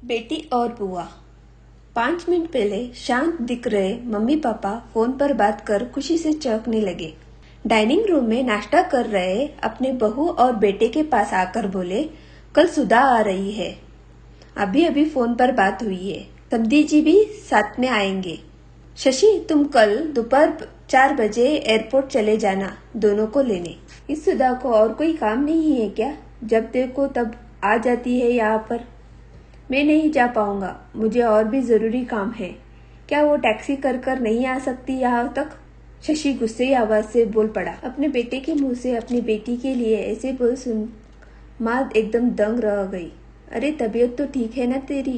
बेटी और बुआ। 5 मिनट पहले शांत दिख रहे मम्मी पापा फोन पर बात कर खुशी से चौंकने लगे। डाइनिंग रूम में नाश्ता कर रहे अपने बहू और बेटे के पास आकर बोले, कल सुधा आ रही है। अभी अभी फोन पर बात हुई है, समधी जी भी साथ में आएंगे। शशि, तुम कल दोपहर 4 बजे एयरपोर्ट चले जाना दोनों को लेने। इस सुधा को और कोई काम नहीं है क्या? जब देखो तब आ जाती है यहाँ पर। मैं नहीं जा पाऊंगा, मुझे और भी जरूरी काम है। क्या वो टैक्सी कर नहीं आ सकती यहाँ तक? शशि गुस्से आवाज से बोल पड़ा। अपने बेटे के मुंह से अपनी बेटी के लिए ऐसे बोल सुन माँ एकदम दंग रह गई। अरे तबीयत तो ठीक है ना तेरी?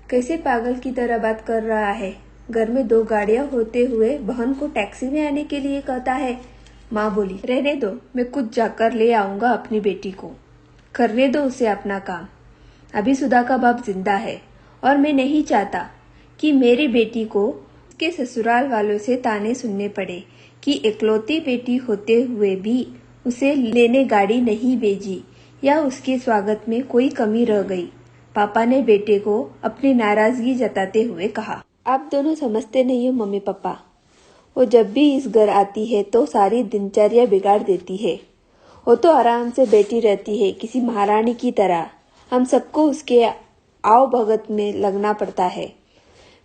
कैसे पागल की तरह बात कर रहा है? घर में 2 गाड़ियां होते हुए बहन को टैक्सी में आने के लिए कहता है। माँ बोली, रहने दो, मैं खुद जाकर ले आऊंगा अपनी बेटी को। करने दो उसे अपना काम। अभी सुधा का बाप जिंदा है और मैं नहीं चाहता कि मेरी बेटी को उसके ससुराल वालों से ताने सुनने पड़े कि इकलौती बेटी होते हुए भी उसे लेने गाड़ी नहीं भेजी या उसके स्वागत में कोई कमी रह गई। पापा ने बेटे को अपनी नाराजगी जताते हुए कहा, आप दोनों समझते नहीं हो मम्मी पापा। वो जब भी इस घर आती है तो सारी दिनचर्या बिगाड़ देती है। वो तो आराम से बैठी रहती है किसी महारानी की तरह। हम सबको उसके आओ भगत में लगना पड़ता है।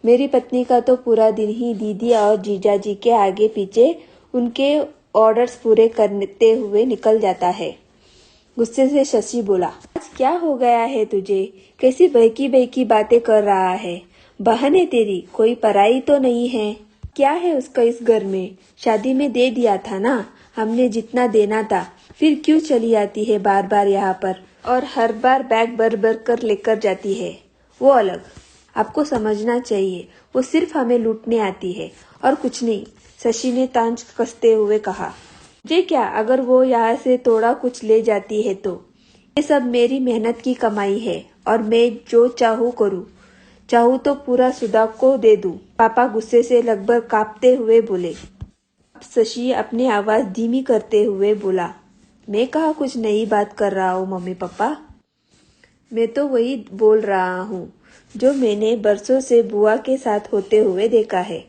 मेरी पत्नी का तो पूरा दिन ही दीदी और जीजाजी के आगे पीछे उनके ऑर्डर्स पूरे करते हुए निकल जाता है। गुस्से से शशि बोला, आज क्या हो गया है तुझे? कैसी बहकी बहकी बातें कर रहा है? बहन है तेरी, कोई पराई तो नहीं है। क्या है उसका इस घर में? शादी में दे दिया था ना हमने जितना देना था, फिर क्यों चली आती है बार बार यहाँ पर और हर बार बैग भर भर कर लेकर जाती है? वो अलग। आपको समझना चाहिए, वो सिर्फ हमें लूटने आती है और कुछ नहीं। शशि ने तांज कसते हुए कहा, मुझे क्या अगर वो यहाँ से थोड़ा कुछ ले जाती है तो? ये सब मेरी मेहनत की कमाई है और मैं जो चाहूँ करूँ। चाहूँ तो पूरा सुधा को दे दूँ। पापा गुस्से से लगभग कांपते हुए बोले। शशि अपनी आवाज धीमी करते हुए बोला, मैं कहा कुछ नई बात कर रहा हूँ मम्मी पापा। मैं तो वही बोल रहा हूँ जो मैंने बरसों से बुआ के साथ होते हुए देखा है।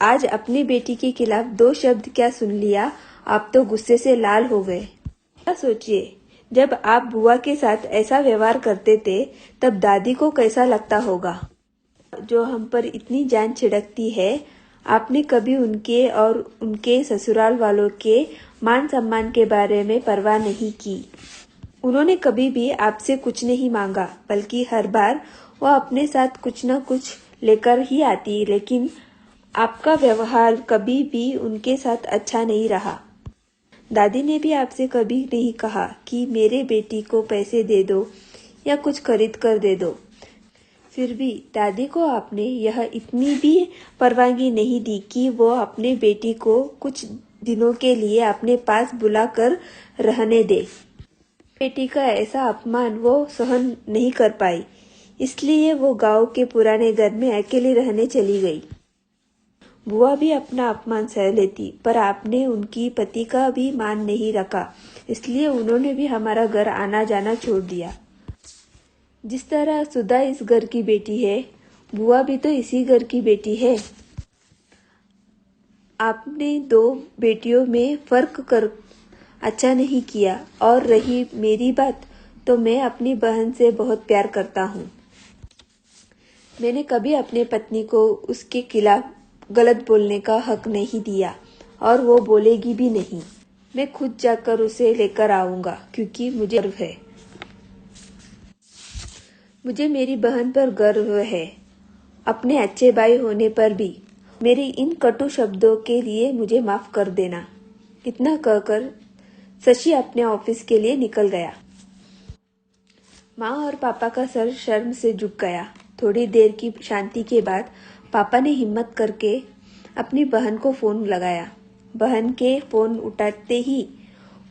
आज अपनी बेटी के खिलाफ 2 शब्द क्या सुन लिया, आप तो गुस्से से लाल हो गए। क्या सोचिए, जब आप बुआ के साथ ऐसा व्यवहार करते थे तब दादी को कैसा लगता होगा, जो हम पर इतनी जान छिड़कती है। आपने कभी उनके और उनके ससुराल वालों के मान सम्मान के बारे में परवाह नहीं की। उन्होंने कभी भी आपसे कुछ नहीं मांगा, बल्कि हर बार वो अपने साथ कुछ न कुछ लेकर ही आती, लेकिन आपका व्यवहार कभी भी उनके साथ अच्छा नहीं रहा। दादी ने भी आपसे कभी नहीं कहा कि मेरे बेटी को पैसे दे दो या कुछ खरीद कर दे दो। फिर भी दादी को आपने यह इतनी भी परवानगी नहीं दी कि वो अपने बेटी को कुछ दिनों के लिए अपने पास बुलाकर रहने दे। बेटी का ऐसा अपमान वो सहन नहीं कर पाई, इसलिए वो गांव के पुराने घर में अकेली रहने चली गई। बुआ भी अपना अपमान सह लेती, पर आपने उनकी पति का भी मान नहीं रखा, इसलिए उन्होंने भी हमारा घर आना जाना छोड़ दिया। जिस तरह सुधा इस घर की बेटी है, बुआ भी तो इसी घर की बेटी है। आपने 2 बेटियों में फर्क कर अच्छा नहीं किया। और रही मेरी बात, तो मैं अपनी बहन से बहुत प्यार करता हूँ। मैंने कभी अपने पत्नी को उसके खिलाफ गलत बोलने का हक नहीं दिया और वो बोलेगी भी नहीं। मैं खुद जाकर उसे लेकर आऊंगा क्योंकि मुझे गर्व है। मुझे मेरी बहन पर गर्व है, अपने अच्छे भाई होने पर भी। मेरे इन कटु शब्दों के लिए मुझे माफ कर देना। इतना कहकर शशि अपने ऑफिस के लिए निकल गया। माँ और पापा का सर शर्म से झुक गया। थोड़ी देर की शांति के बाद पापा ने हिम्मत करके अपनी बहन को फोन लगाया। बहन के फोन उठाते ही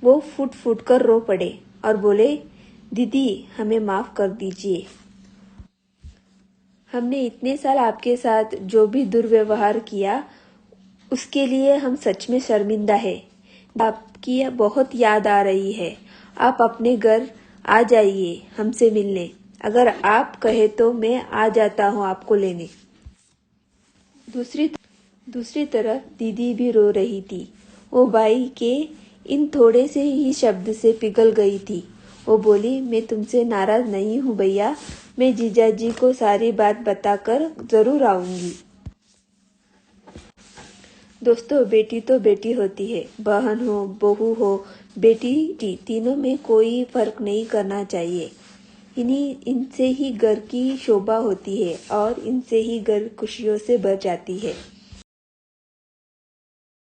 वो फुट फुट कर रो पड़े और बोले, दीदी हमें माफ कर दीजिए। हमने इतने साल आपके साथ जो भी दुर्व्यवहार किया उसके लिए हम सच में शर्मिंदा है। आपकी बहुत याद आ रही है। आप अपने घर आ जाइए हमसे मिलने। अगर आप कहे तो मैं आ जाता हूँ आपको लेने। दूसरी तरफ दीदी भी रो रही थी। वो भाई के इन थोड़े से ही शब्द से पिघल गई थी। वो बोली, मैं तुमसे नाराज नहीं हूँ भैया, मैं जीजाजी को सारी बात बताकर जरूर आऊंगी। दोस्तों, बेटी तो बेटी होती है, बहन हो, बहू हो, बेटी तीनों में कोई फर्क नहीं करना चाहिए। इनसे ही घर की शोभा होती है और इनसे ही घर खुशियों से भर जाती है।